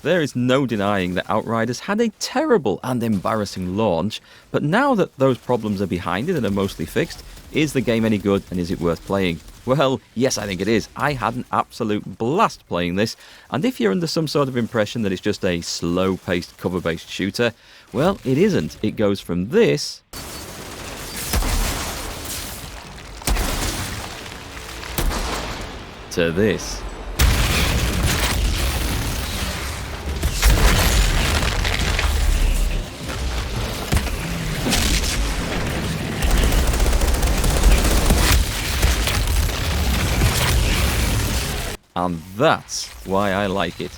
There is no denying that Outriders had a terrible and embarrassing launch, but now that those problems are behind it and are mostly fixed, is the game any good and is it worth playing? Well, yes, I think it is. I had an absolute blast playing this, and if you're under some sort of impression that it's just a slow-paced cover-based shooter, well, it isn't. It goes from this to this. And that's why I like it.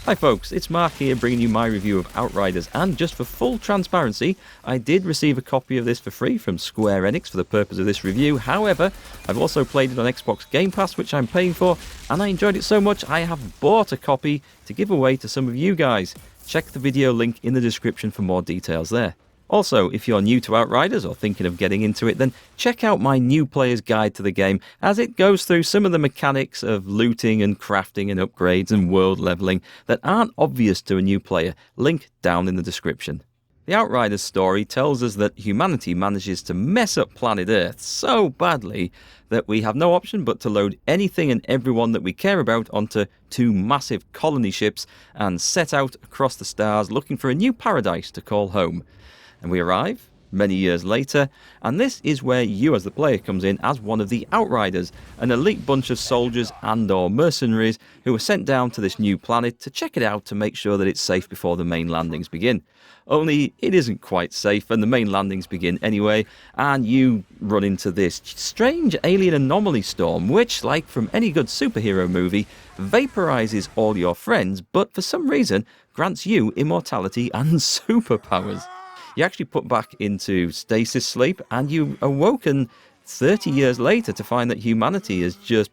Hi folks, it's Mark here bringing you my review of Outriders, and just for full transparency, I did receive a copy of this for free from Square Enix for the purpose of this review. However, I've also played it on Xbox Game Pass, which I'm paying for, and I enjoyed it so much I have bought a copy to give away to some of you guys. Check the video link in the description for more details there. Also, if you're new to Outriders or thinking of getting into it, then check out my new player's guide to the game, as it goes through some of the mechanics of looting and crafting and upgrades and world leveling that aren't obvious to a new player. Link down in the description. The Outriders story tells us that humanity manages to mess up planet Earth so badly that we have no option but to load anything and everyone that we care about onto two massive colony ships and set out across the stars looking for a new paradise to call home. And we arrive many years later, and this is where you as the player comes in as one of the Outriders, an elite bunch of soldiers and or mercenaries who are sent down to this new planet to check it out to make sure that it's safe before the main landings begin. Only it isn't quite safe, and the main landings begin anyway, and you run into this strange alien anomaly storm which, like from any good superhero movie, vaporizes all your friends, but for some reason grants you immortality and superpowers. You actually put back into stasis sleep, and you awoken 30 years later to find that humanity has just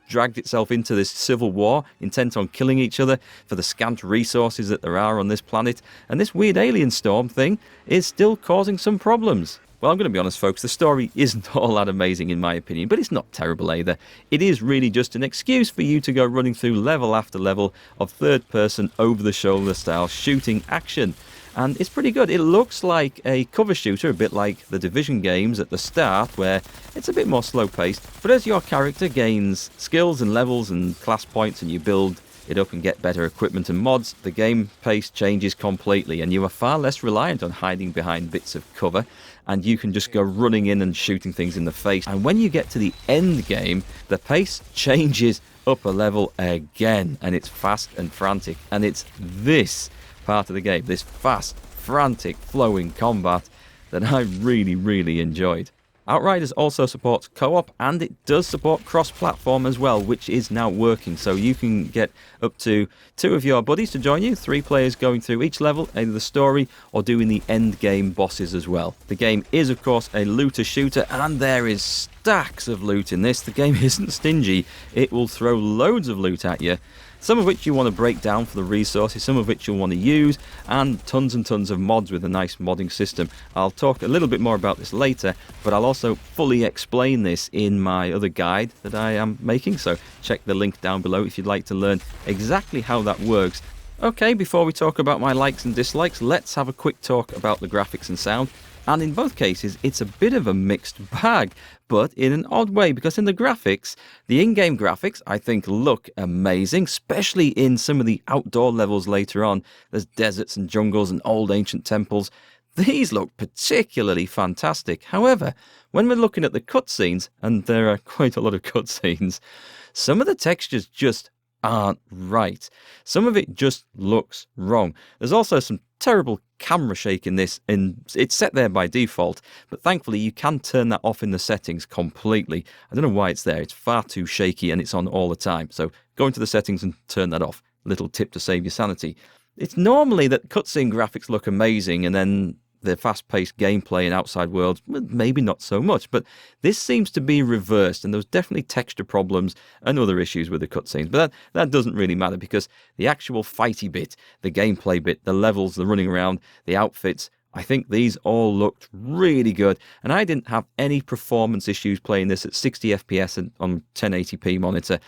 dragged itself into this civil war, intent on killing each other for the scant resources that there are on this planet, and this weird alien storm thing is still causing some problems. Well, I'm going to be honest, folks, the story isn't all that amazing in my opinion, but it's not terrible either. It is really just an excuse for you to go running through level after level of third-person, over-the-shoulder style shooting action. And it's pretty good. It looks like a cover shooter, a bit like the Division games at the start, where it's a bit more slow-paced. But as your character gains skills and levels and class points and you build it up and get better equipment and mods, the game pace changes completely, and you are far less reliant on hiding behind bits of cover, and you can just go running in and shooting things in the face. And when you get to the end game, the pace changes up a level again, and it's fast and frantic, and it's this part of the game, this fast, frantic, flowing combat that I really enjoyed. Outriders also supports co-op, and it does support cross-platform as well, which is now working, so you can get up to 2 of your buddies to join you, 3 players going through each level, either the story or doing the end game bosses as well. The game is of course a looter shooter, and there is stacks of loot in this. The game isn't stingy, it will throw loads of loot at you, some of which you want to break down for the resources, some of which you'll want to use, and tons of mods with a nice modding system. I'll talk a little bit more about this later, but I'll also fully explain this in my other guide that I am making, so check the link down below if you'd like to learn exactly how that works. Okay, before we talk about my likes and dislikes, let's have a quick talk about the graphics and sound. And in both cases, it's a bit of a mixed bag, but in an odd way, because in the graphics, the in-game graphics, I think, look amazing, especially in some of the outdoor levels later on. There's deserts and jungles and old ancient temples. These look particularly fantastic. However, when we're looking at the cutscenes, and there are quite a lot of cutscenes, some of the textures just aren't right. Some of it just looks wrong. There's also some terrible camera shake in this, and it's set there by default, but thankfully you can turn that off in the settings completely. I don't know why it's there, it's far too shaky and it's on all the time, so go into the settings and turn that off. Little tip to save your sanity. It's normally that cutscene graphics look amazing, and then the fast-paced gameplay in outside worlds, maybe not so much, but this seems to be reversed, and there's definitely texture problems and other issues with the cutscenes, but that doesn't really matter, because the actual fighty bit, the gameplay bit, the levels, the running around, the outfits, I think these all looked really good, and I didn't have any performance issues playing this at 60 FPS and on 1080p monitor.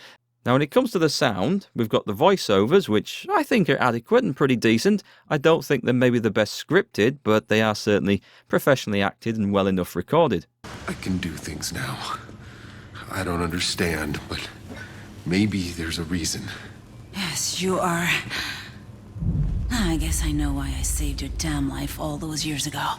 Now, when it comes to the sound, we've got the voiceovers, which I think are adequate and pretty decent. I don't think they're maybe the best scripted, but they are certainly professionally acted and well enough recorded. I can do things now. I don't understand, but maybe there's a reason. Yes, you are. I guess I know why I saved your damn life all those years ago.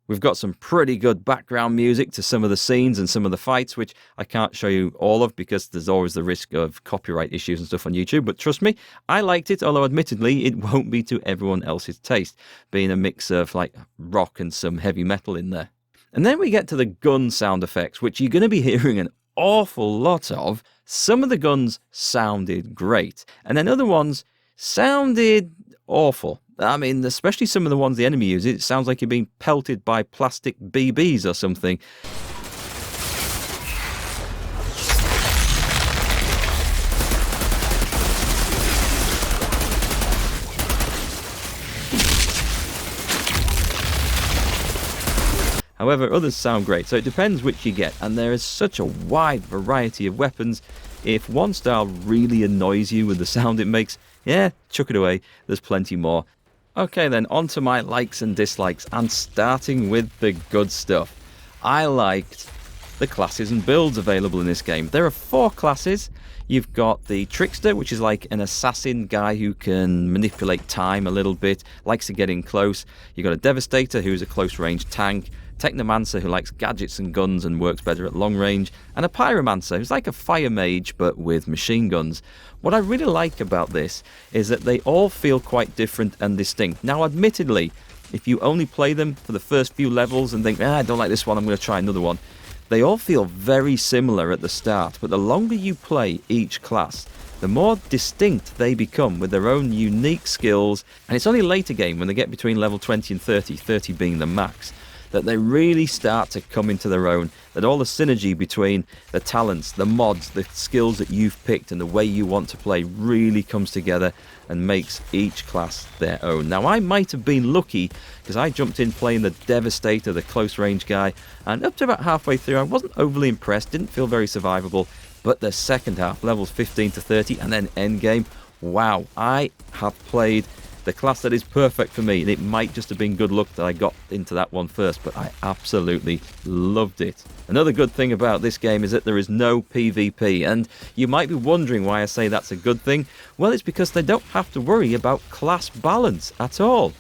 We've got some pretty good background music to some of the scenes and some of the fights, which I can't show you all of because there's always the risk of copyright issues and stuff on YouTube. But trust me, I liked it, although admittedly it won't be to everyone else's taste, being a mix of like rock and some heavy metal in there. And then we get to the gun sound effects, which you're going to be hearing an awful lot of. Some of the guns sounded great, and then other ones sounded awful. I mean, especially some of the ones the enemy uses, it sounds like you're being pelted by plastic BBs or something. However, others sound great, so it depends which you get, and there is such a wide variety of weapons. If one style really annoys you with the sound it makes, yeah, chuck it away, there's plenty more. Okay then, on to my likes and dislikes, and starting with the good stuff. I liked the classes and builds available in this game. There are 4 classes. You've got the Trickster, which is like an assassin guy who can manipulate time a little bit, likes to get in close. You've got a Devastator, who's a close-range tank. Technomancer, who likes gadgets and guns and works better at long range, and a Pyromancer, who's like a fire mage but with machine guns. What I really like about this is that they all feel quite different and distinct. Now, admittedly, if you only play them for the first few levels and think, I don't like this one, I'm going to try another one, they all feel very similar at the start, but the longer you play each class, the more distinct they become with their own unique skills, and it's only later game when they get between level 20 and 30, 30 being the max, that they really start to come into their own, that all the synergy between the talents, the mods, the skills that you've picked and the way you want to play really comes together and makes each class their own. Now, I might have been lucky because I jumped in playing the Devastator, the close range guy, and up to about halfway through I wasn't overly impressed, didn't feel very survivable, but the second half, levels 15 to 30 and then endgame, wow, I have played the class that is perfect for me, and it might just have been good luck that I got into that one first, but I absolutely loved it. Another good thing about this game is that there is no PvP, and you might be wondering why I say that's a good thing. Well, it's because they don't have to worry about class balance at all.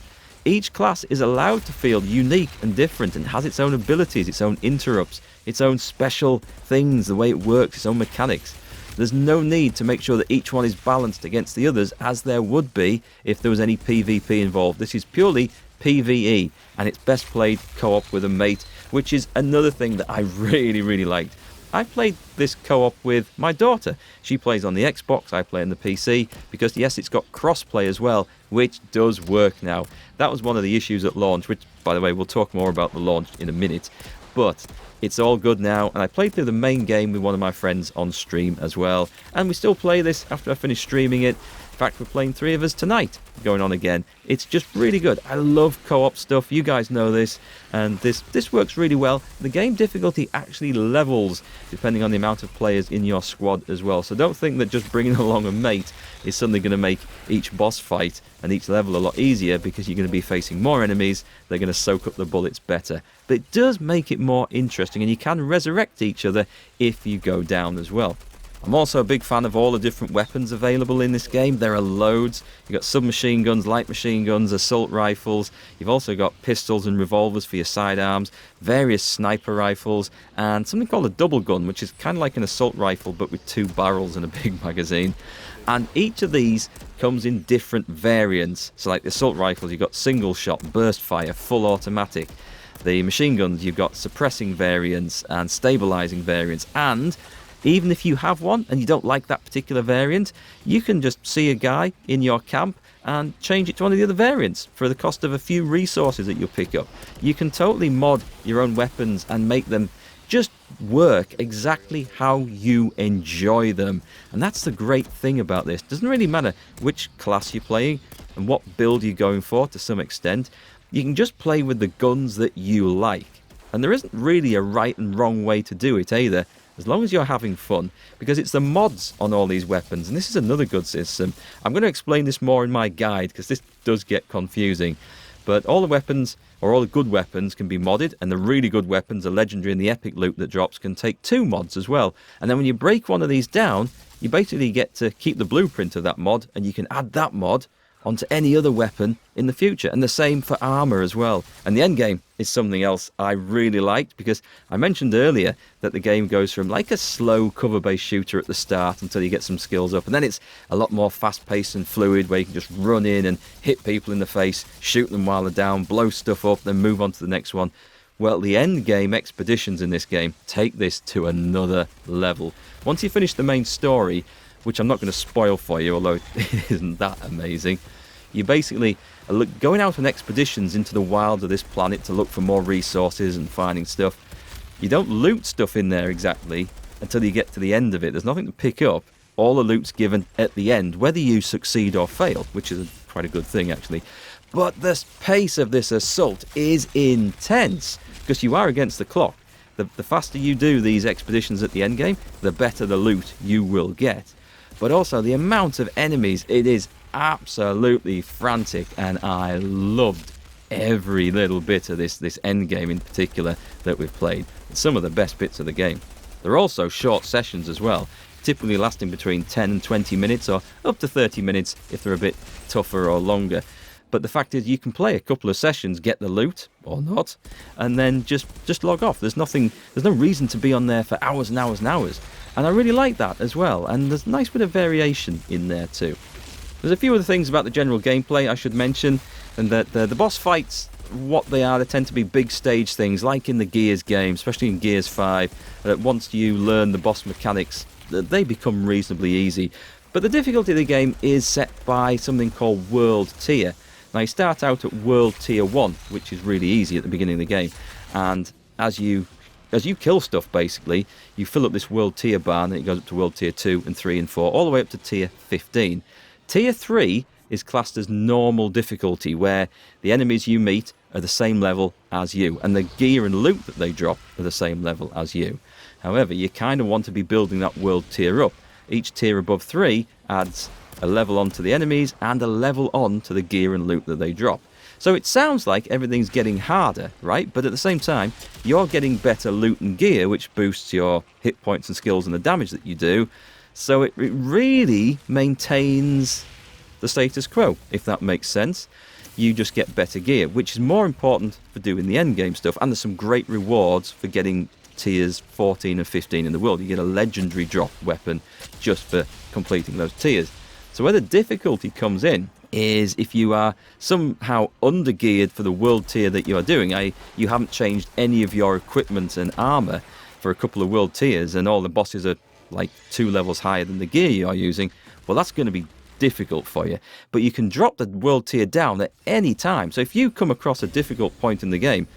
Each class is allowed to feel unique and different and has its own abilities, its own interrupts, its own special things, the way it works, its own mechanics. There's no need to make sure that each one is balanced against the others, as there would be if there was any PvP involved. This is purely PvE, and it's best played co-op with a mate, which is another thing that I really liked. I played this co-op with my daughter. She plays on the Xbox, I play on the PC, because yes, it's got cross-play as well, which does work now. That was one of the issues at launch, which, by the way, we'll talk more about the launch in a minute. But it's all good now, and I played through the main game with one of my friends on stream as well, and we still play this after I finish streaming it. In fact, we're playing 3 of us tonight, going on again. It's just really good. I love co-op stuff, you guys know this, and this works really well. The game difficulty actually levels depending on the amount of players in your squad as well, so don't think that just bringing along a mate is suddenly going to make each boss fight and each level a lot easier, because you're going to be facing more enemies, they're going to soak up the bullets better. But it does make it more interesting, and you can resurrect each other if you go down as well. I'm also a big fan of all the different weapons available in this game. There are loads. You've got submachine guns, light machine guns, assault rifles. You've also got pistols and revolvers for your sidearms, various sniper rifles, and something called a double gun, which is kind of like an assault rifle but with 2 barrels and a big magazine. And each of these comes in different variants. So like the assault rifles, you've got single shot, burst fire, full automatic. The machine guns, you've got suppressing variants and stabilizing variants, and even if you have one and you don't like that particular variant, you can just see a guy in your camp and change it to one of the other variants for the cost of a few resources that you'll pick up. You can totally mod your own weapons and make them just work exactly how you enjoy them. And that's the great thing about this. It doesn't really matter which class you're playing and what build you're going for to some extent. You can just play with the guns that you like. And there isn't really a right and wrong way to do it either. as long as you're having fun, because it's the mods on all these weapons, and this is another good system. I'm going to explain this more in my guide, because this does get confusing. But all the weapons, or all the good weapons, can be modded, and the really good weapons, the legendary and the epic loot that drops, can take 2 mods as well. And then when you break one of these down, you basically get to keep the blueprint of that mod, and you can add that mod onto any other weapon in the future, and the same for armor as well. And the end game is something else I really liked, because I mentioned earlier that the game goes from like a slow cover-based shooter at the start until you get some skills up, and then it's a lot more fast-paced and fluid, where you can just run in and hit people in the face, shoot them while they're down, blow stuff up, then move on to the next one. Well, the end game expeditions in this game take this to another level. Once you finish the main story, which I'm not going to spoil for you, although it isn't that amazing, you basically are going out on expeditions into the wilds of this planet to look for more resources and finding stuff. You don't loot stuff in there exactly until you get to the end of it. There's nothing to pick up. All the loot's given at the end, whether you succeed or fail, which is quite a good thing, actually. But the pace of this assault is intense, because you are against the clock. The faster you do these expeditions at the end game, the better the loot you will get. But also the amount of enemies, it is absolutely frantic, and I loved every little bit of this end game in particular that we've played. It's some of the best bits of the game. There are also short sessions as well, typically lasting between 10 and 20 minutes, or up to 30 minutes if they're a bit tougher or longer. But the fact is, you can play a couple of sessions, get the loot or not, and then just log off. There's no reason to be on there for hours and hours and hours. And I really like that as well, and there's a nice bit of variation in there too. There's a few other things about the general gameplay I should mention, and that the boss fights, what they are, they tend to be big stage things, like in the Gears game, especially in Gears 5, that once you learn the boss mechanics, they become reasonably easy. But the difficulty of the game is set by something called World Tier. Now you start out at World Tier 1, which is really easy at the beginning of the game, and as you kill stuff, basically, you fill up this World Tier bar, and then it goes up to World Tier 2 and 3 and 4, all the way up to Tier 15. Tier 3 is classed as normal difficulty, where the enemies you meet are the same level as you, and the gear and loot that they drop are the same level as you. However, you kind of want to be building that World Tier up. Each tier above 3 adds a level on to the enemies and a level on to the gear and loot that they drop. So it sounds like everything's getting harder, right? But at the same time, you're getting better loot and gear, which boosts your hit points and skills and the damage that you do. So it really maintains the status quo, if that makes sense. You just get better gear, which is more important for doing the end game stuff. And there's some great rewards for getting tiers 14 and 15 in the world. You get a legendary drop weapon just for completing those tiers. So where the difficulty comes in is if you are somehow under-geared for the world tier that you are doing, you haven't changed any of your equipment and armor for a couple of world tiers, and all the bosses are like 2 levels higher than the gear you are using, well, that's going to be difficult for you. But you can drop the world tier down at any time. So if you come across a difficult point in the game,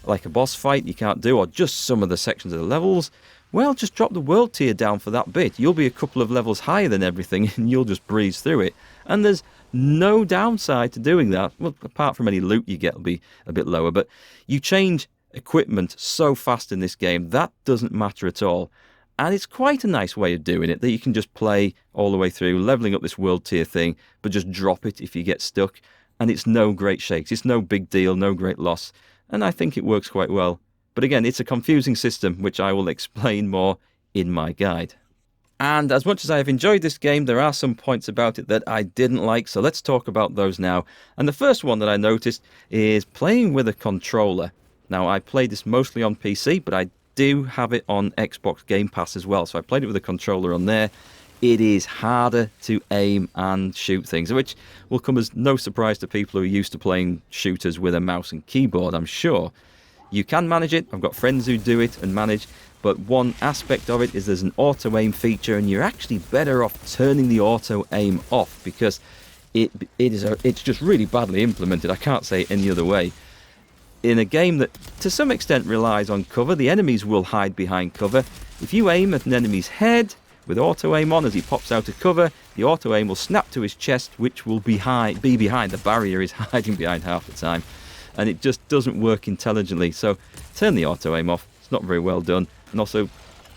like a boss fight you can't do, or just some of the sections of the levels, well, just drop the world tier down for that bit. You'll be a couple of levels higher than everything, and you'll just breeze through it. And there's no downside to doing that. Well, apart from any loot you get will be a bit lower, but you change equipment so fast in this game, that doesn't matter at all. And it's quite a nice way of doing it, that you can just play all the way through, leveling up this world tier thing, but just drop it if you get stuck. And it's no great shakes. It's no big deal, no great loss. And I think it works quite well. But again, it's a confusing system, which I will explain more in my guide. And as much as I have enjoyed this game, there are some points about it that I didn't like, so let's talk about those now. And the first one that I noticed is playing with a controller. Now, I played this mostly on PC, but I do have it on Xbox Game Pass as well, so I played it with a controller on there. It is harder to aim and shoot things, which will come as no surprise to people who are used to playing shooters with a mouse and keyboard, I'm sure. You can manage it. I've got friends who do it and manage, but one aspect of it is there's an auto-aim feature, and you're actually better off turning the auto-aim off, because it's just really badly implemented. I can't say it any other way. In a game that to some extent relies on cover, the enemies will hide behind cover. If you aim at an enemy's head with auto-aim on as he pops out of cover, the auto-aim will snap to his chest, which will be behind the barrier he's hiding behind half the time. And it just doesn't work intelligently. So turn the auto-aim off. It's not very well done. And also,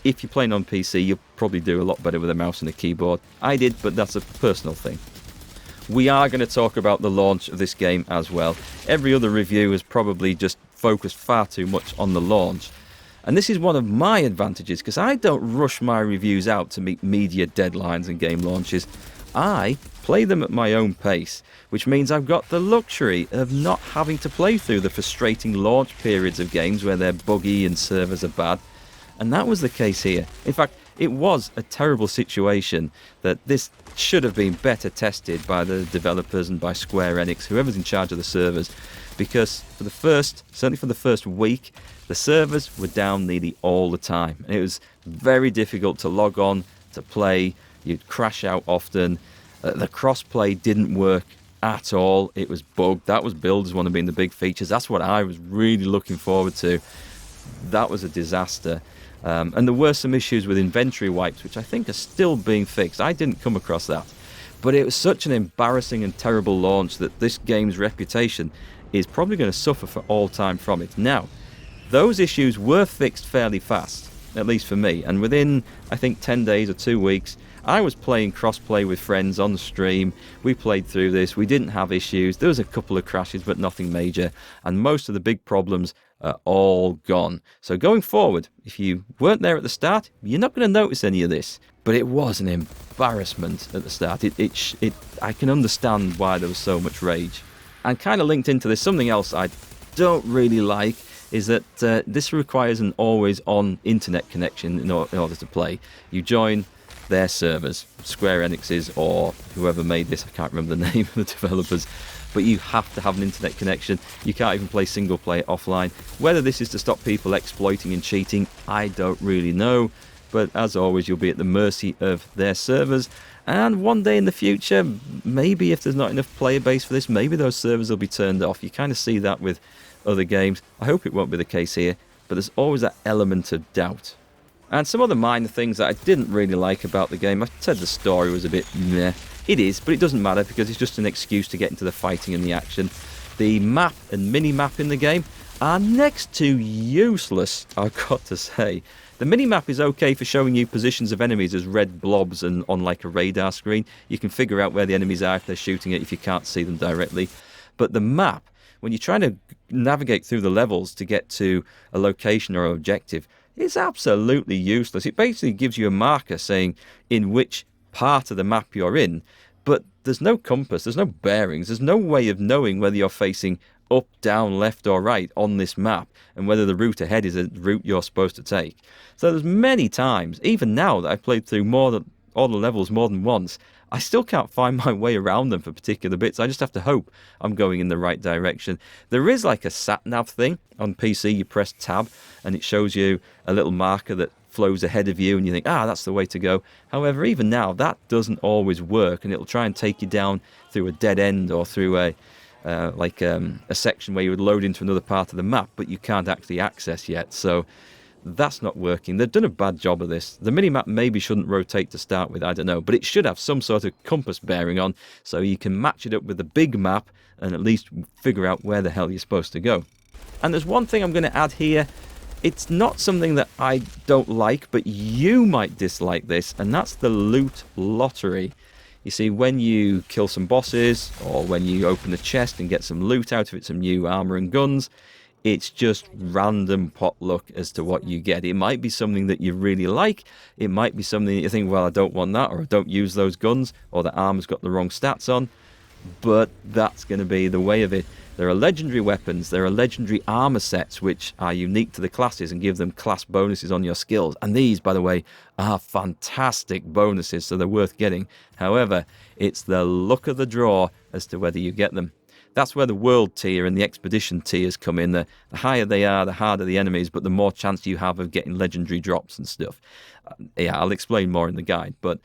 If you're playing on PC, you'll probably do a lot better with a mouse and a keyboard. I did, but that's a personal thing. We are going to talk about the launch of this game as well. Every other review has probably just focused far too much on the launch. And this is one of my advantages, because I don't rush my reviews out to meet media deadlines and game launches. I play them at my own pace, which means I've got the luxury of not having to play through the frustrating launch periods of games where they're buggy and servers are bad. And that was the case here. In fact, it was a terrible situation that this should have been better tested by the developers and by Square Enix, whoever's in charge of the servers, because certainly for the first week, the servers were down nearly all the time. And it was very difficult to log on, to play. You'd crash out often. The cross-play didn't work at all. It was bugged. That was billed as one of being the big features. That's what I was really looking forward to. That was a disaster. And there were some issues with inventory wipes, which I think are still being fixed. I didn't come across that. But it was such an embarrassing and terrible launch that this game's reputation is probably going to suffer for all time from it. Now, those issues were fixed fairly fast, at least for me. And within, I think, 10 days or 2 weeks, I was playing cross-play with friends on the stream. We played through this. We didn't have issues. There was a couple of crashes, but nothing major. And most of the big problems are all gone. So going forward, if you weren't there at the start, you're not going to notice any of this. But it was an embarrassment at the start. I can understand why there was so much rage. And kind of linked into this, something else I don't really like is that this requires an always-on internet connection in order to play. You join their servers, Square Enix's or whoever made this, I can't remember the name of the developers, but you have to have an internet connection. You can't even play single player offline. Whether this is to stop people exploiting and cheating, I don't really know, but as always, you'll be at the mercy of their servers. And one day in the future, maybe if there's not enough player base for this, maybe those servers will be turned off. You kind of see that with other games. I hope it won't be the case here, but there's always that element of doubt. And some other minor things that I didn't really like about the game. I said the story was a bit meh. It is, but it doesn't matter because it's just an excuse to get into the fighting and the action. The map and mini-map in the game are next to useless, I've got to say. The mini-map is okay for showing you positions of enemies as red blobs and on like a radar screen. You can figure out where the enemies are if they're shooting it if you can't see them directly. But the map, when you're trying to navigate through the levels to get to a location or objective, it's absolutely useless. It basically gives you a marker saying in which part of the map you're in, but there's no compass, there's no bearings, there's no way of knowing whether you're facing up, down, left or right on this map and whether the route ahead is a route you're supposed to take. So there's many times, even now that I've played through all the levels more than once, I still can't find my way around them for particular bits. I just have to hope I'm going in the right direction. There is like a sat-nav thing on PC. You press tab and it shows you a little marker that flows ahead of you and you think, that's the way to go. However, even now, that doesn't always work and it'll try and take you down through a dead end or through a section where you would load into another part of the map, but you can't actually access yet. So that's not working. They've done a bad job of this. The minimap maybe shouldn't rotate to start with, I don't know, but it should have some sort of compass bearing on so you can match it up with the big map and at least figure out where the hell you're supposed to go. And there's one thing I'm going to add here. It's not something that I don't like, but you might dislike this, and that's the loot lottery. You see, when you kill some bosses or when you open a chest and get some loot out of it, some new armor and guns, it's just random potluck as to what you get. It might be something that you really like. It might be something that you think, well, I don't want that, or I don't use those guns, or the armor's got the wrong stats on. But that's going to be the way of it. There are legendary weapons, there are legendary armor sets which are unique to the classes and give them class bonuses on your skills. And these, by the way, are fantastic bonuses, so they're worth getting. However, it's the luck of the draw as to whether you get them. That's where the world tier and the expedition tiers come in. The higher they are, the harder the enemies, but the more chance you have of getting legendary drops and stuff. I'll explain more in the guide, but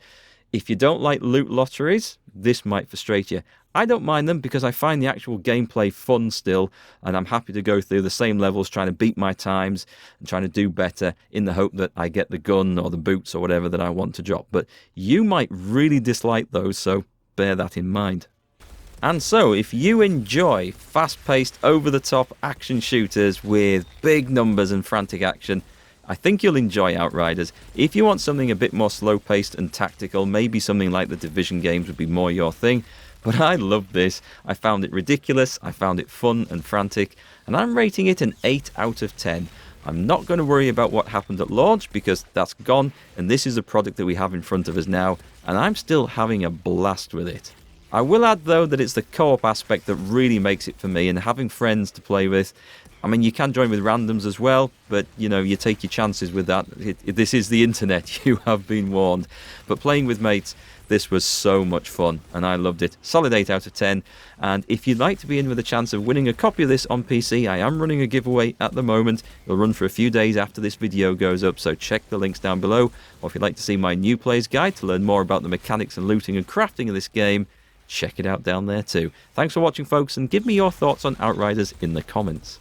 if you don't like loot lotteries, this might frustrate you. I don't mind them because I find the actual gameplay fun still, and I'm happy to go through the same levels trying to beat my times and trying to do better in the hope that I get the gun or the boots or whatever that I want to drop. But you might really dislike those, so bear that in mind. And so, if you enjoy fast-paced, over-the-top action shooters with big numbers and frantic action, I think you'll enjoy Outriders. If you want something a bit more slow-paced and tactical, maybe something like the Division games would be more your thing. But I loved this. I found it ridiculous, I found it fun and frantic, and I'm rating it an 8 out of 10. I'm not going to worry about what happened at launch because that's gone, and this is the product that we have in front of us now, and I'm still having a blast with it. I will add though that it's the co-op aspect that really makes it for me, and having friends to play with. I mean, you can join with randoms as well, but, you know, you take your chances with that. This is the internet, you have been warned. But playing with mates, this was so much fun, and I loved it. Solid 8 out of 10. And if you'd like to be in with a chance of winning a copy of this on PC, I am running a giveaway at the moment. It'll run for a few days after this video goes up, so check the links down below. Or if you'd like to see my new player's guide to learn more about the mechanics and looting and crafting of this game, check it out down there too. Thanks for watching, folks, and give me your thoughts on Outriders in the comments.